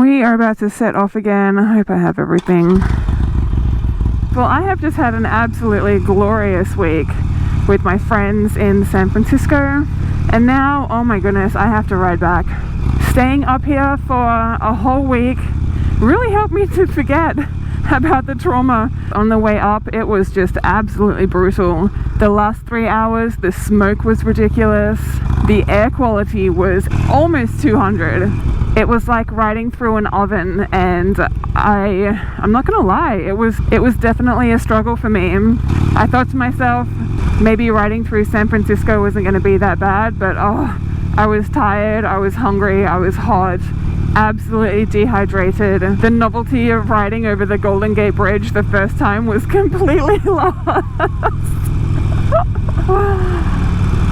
We are about to set off again. I hope I have everything. Well, I have just had an absolutely glorious week with my friends in San Francisco, and now, oh my goodness, I have to ride back. Staying up here for a whole week really helped me to forget about the trauma. On the way up, it was just absolutely brutal. The last 3 hours, the smoke was ridiculous. The air quality was almost 200. It was like riding through an oven, and I'm not gonna lie, it was definitely a struggle for me. I thought to myself, maybe riding through San Francisco wasn't gonna be that bad, but oh, I was tired, I was hungry, I was hot, absolutely dehydrated. The novelty of riding over the Golden Gate Bridge the first time was completely lost.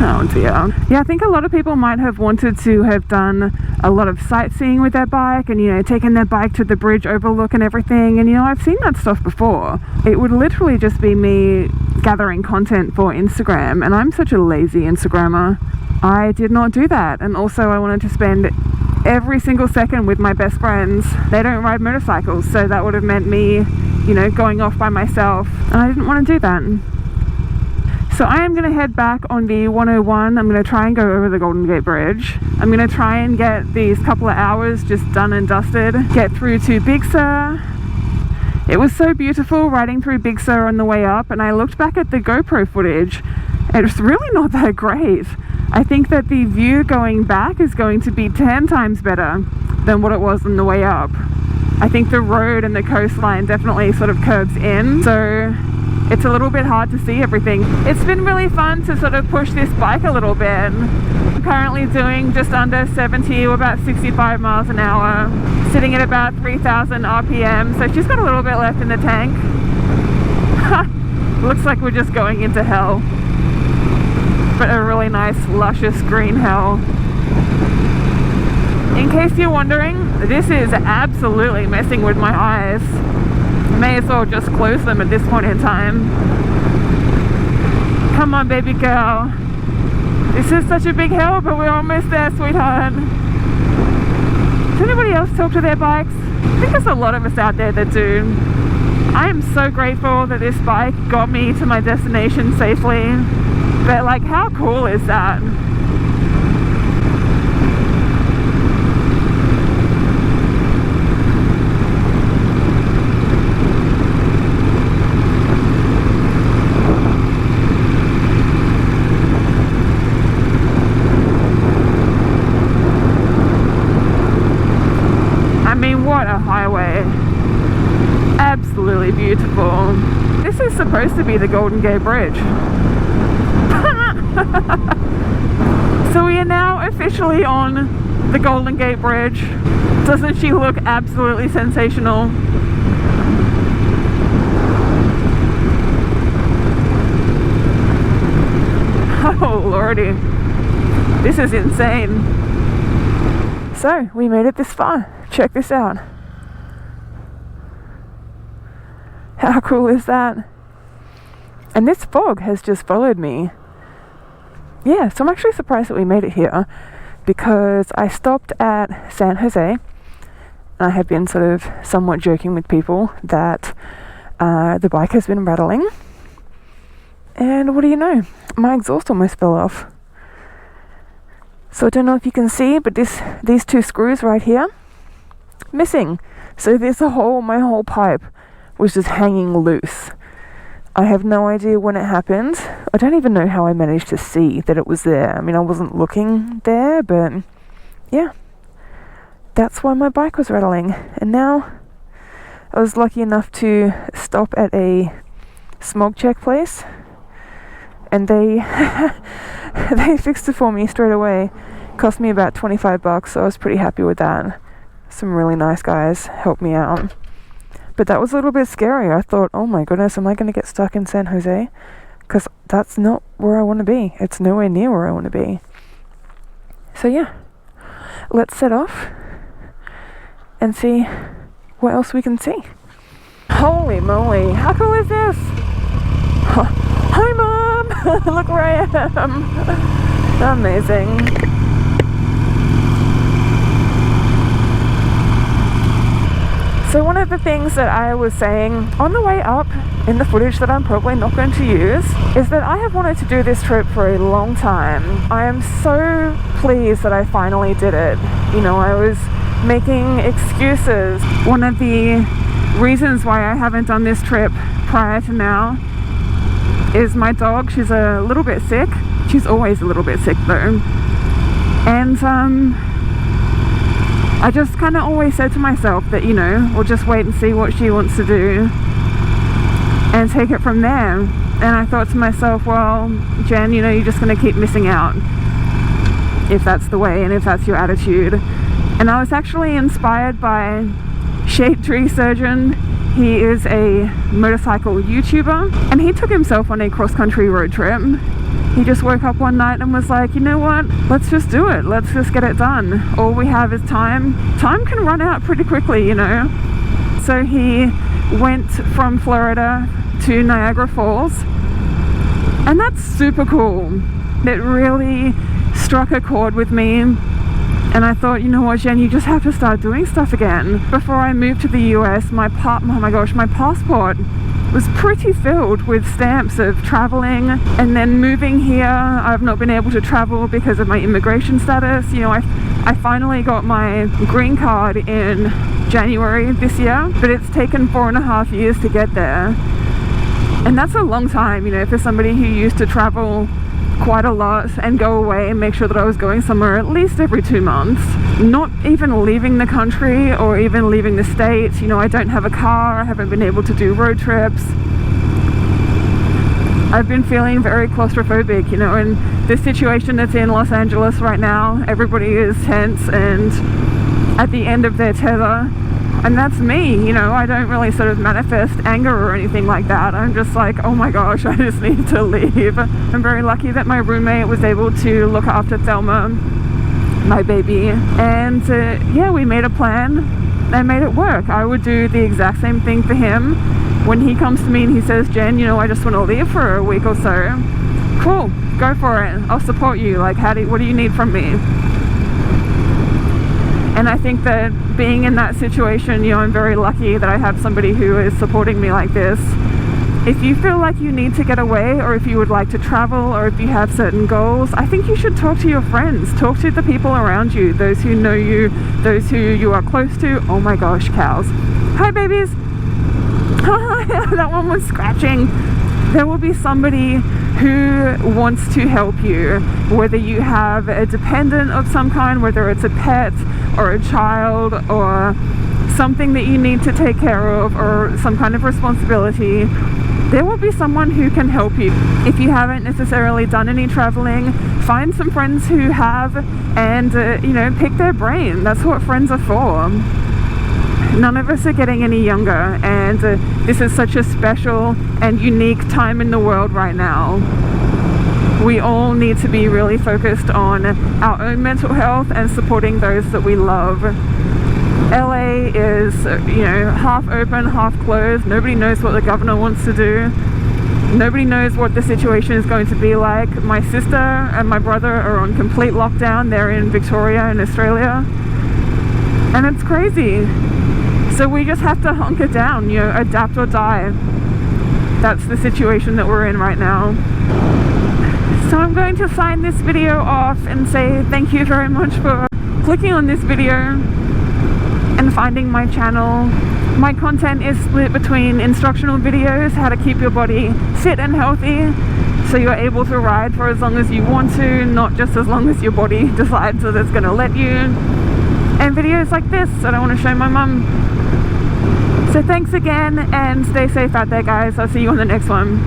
Oh dear. Yeah, I think a lot of people might have wanted to have done a lot of sightseeing with their bike and, you know, taken their bike to the bridge overlook and everything. And, you know, I've seen that stuff before. It would literally just be me gathering content for Instagram, and I'm such a lazy Instagrammer. I did not do that. And also I wanted to spend every single second with my best friends. They don't ride motorcycles, so that would have meant me, you know, going off by myself, and I didn't want to do that. So I am going to head back on the 101. I'm going to try and go over the Golden Gate Bridge. I'm going to try and get these couple of hours just done and dusted, get through to Big Sur. It was so beautiful riding through Big Sur on the way up, and I looked back at the GoPro footage. It's really not that great. I think that the view going back is going to be 10 times better than what it was on the way up. I think the road and the coastline definitely sort of curves in, so it's a little bit hard to see everything. It's been really fun to sort of push this bike a little bit. I'm currently doing just under 70 or about 65 miles an hour, sitting at about 3,000 RPM, so she's got a little bit left in the tank. Looks like we're just going into hell, but a really nice luscious green hell. In case you're wondering, this is absolutely messing with my eyes. May as well just close them at this point in time. Come on, baby girl. This is such a big hill, but we're almost there, sweetheart. Does anybody else talk to their bikes? I think there's a lot of us out there that do. I am so grateful that this bike got me to my destination safely. But like, how cool is that? What a highway. Absolutely beautiful. This is supposed to be the Golden Gate Bridge. So we are now officially on the Golden Gate Bridge. Doesn't she look absolutely sensational? Oh lordy, this is insane. So we made it this far. Check this out. How cool is that? And this fog has just followed me. Yeah, so I'm actually surprised that we made it here, because I stopped at San Jose. I have been sort of somewhat joking with people that the bike has been rattling. And what do you know? My exhaust almost fell off. So I don't know if you can see, but these two screws right here, missing. So there's my whole pipe was just hanging loose. I have no idea when it happened. I don't even know how I managed to see that it was there. I mean, I wasn't looking there, but yeah, that's why my bike was rattling. And now I was lucky enough to stop at a smog check place, and they they fixed it for me straight away. Cost me about $25, so I was pretty happy with that. Some really nice guys helped me out. But that was a little bit scary. I thought, oh my goodness, am I going to get stuck in San Jose? Because that's not where I want to be. It's nowhere near where I want to be. So yeah, let's set off and see what else we can see. Holy moly, how cool is this? Hi Mom! Look where I am. Amazing. So one of the things that I was saying on the way up in the footage that I'm probably not going to use is that I have wanted to do this trip for a long time. I am so pleased that I finally did it. You know, I was making excuses. One of the reasons why I haven't done this trip prior to now is my dog. She's a little bit sick. She's always a little bit sick though. And I just kind of always said to myself that, you know, we'll just wait and see what she wants to do and take it from there. And I thought to myself, well, Jen, you know, you're just going to keep missing out if that's the way and if that's your attitude. And I was actually inspired by Shade Tree Surgeon. He is a motorcycle YouTuber and he took himself on a cross-country road trip. He just woke up one night and was like, you know what, let's just do it, let's just get it done. All we have is time. Time can run out pretty quickly, you know. So he went from Florida to Niagara Falls, and that's super cool. It really struck a chord with me, and I thought, you know what, Jen, you just have to start doing stuff again. Before I moved to the US, my passport was pretty filled with stamps of traveling, and then moving here I've not been able to travel because of my immigration status. You know, I finally got my green card in January this year, but it's taken 4.5 years to get there, and that's a long time, you know, for somebody who used to travel quite a lot and go away and make sure that I was going somewhere at least every 2 months, not even leaving the country or even leaving the States. You know, I don't have a car, I haven't been able to do road trips. I've been feeling very claustrophobic, you know, and this situation that's in Los Angeles right now, everybody is tense and at the end of their tether. And that's me, you know, I don't really sort of manifest anger or anything like that. I'm just like, oh my gosh, I just need to leave. I'm very lucky that my roommate was able to look after Thelma, my baby. And yeah, we made a plan and made it work. I would do the exact same thing for him. When he comes to me and he says, Jen, you know, I just want to leave for a week or so. Cool, go for it. I'll support you. Like, what do you need from me? And I think that being in that situation, you know, I'm very lucky that I have somebody who is supporting me like this. If you feel like you need to get away, or if you would like to travel, or if you have certain goals, I think you should talk to your friends. Talk to the people around you, those who know you, those who you are close to. Oh my gosh, cows. Hi, babies. That one was scratching. There will be somebody who wants to help you, whether you have a dependent of some kind, whether it's a pet or a child or something that you need to take care of or some kind of responsibility. There will be someone who can help you. If you haven't necessarily done any traveling, find some friends who have and you know, pick their brain. That's what friends are for. None of us are getting any younger, and this is such a special and unique time in the world right now. We all need to be really focused on our own mental health and supporting those that we love. LA is, you know, half open, half closed. Nobody knows what the governor wants to do. Nobody knows what the situation is going to be like. My sister and my brother are on complete lockdown. They're in Victoria in Australia, and it's crazy. So we just have to hunker down, you know, adapt or die. That's the situation that we're in right now. So I'm going to sign this video off and say thank you very much for clicking on this video and finding my channel. My content is split between instructional videos, how to keep your body fit and healthy, so you're able to ride for as long as you want to, not just as long as your body decides that it's going to let you. And videos like this that I want to show my mum. So thanks again, and stay safe out there, guys. I'll see you on the next one.